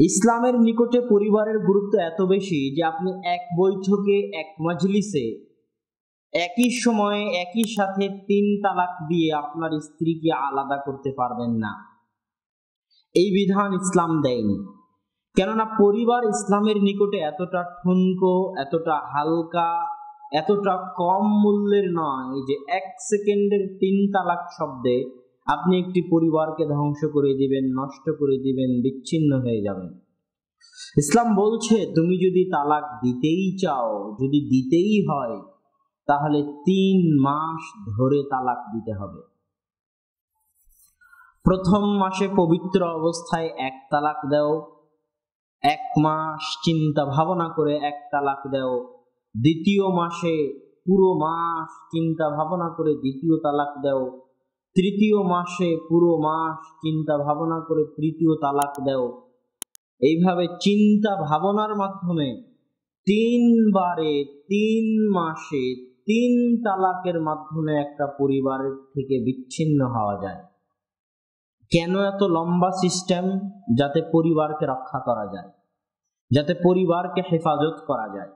ইসলামের নিকটে পরিবারের গুরুত্ব এত বেশি যে আপনি এক বৈঠকে, এক মজলিসে একই সময়ে একই সাথে 3 তালাক দিয়ে আপনার স্ত্রীকে আলাদা করতে পারবেন না। এই বিধান ইসলাম দেয়নি। কেননা পরিবার ইসলামের নিকটে এতটা ঠুনকো, এতটা হালকা, এতটা কম মূল্যের নয় যে 1 সেকেন্ডের 3 তালাক শব্দে আপনি একটি পরিবারকে ধ্বংস করে দিবেন, নষ্ট করে দিবেন, বিচ্ছিন্ন হয়ে যাবেন। ইসলাম বলছে তুমি যদি তালাক দিতেই চাও, যদি দিতেই হয়, তাহলে 3 মাস ধরে তালাক দিতে হবে। প্রথম মাসে পবিত্র অবস্থায় 1 তালাক দাও, 1 মাস চিন্তা ভাবনা করে 1 তালাক দাও, দ্বিতীয় মাসে পুরো মাস চিন্তা ভাবনা করে 2য় তালাক দাও, তৃতীয় মাসে পুরো মাস চিন্তা ভাবনা করে 3য় তালাক দাও। এইভাবে চিন্তা ভাবনার মাধ্যমে 3 বারে 3 মাসে 3 তালাকের মাধ্যমে একটা পরিবারের থেকে বিচ্ছিন্ন হওয়া যায়। কেন এত লম্বা সিস্টেম? যাতে পরিবারকে রক্ষা করা যায়, যাতে পরিবারকে হেফাজত করা যায়।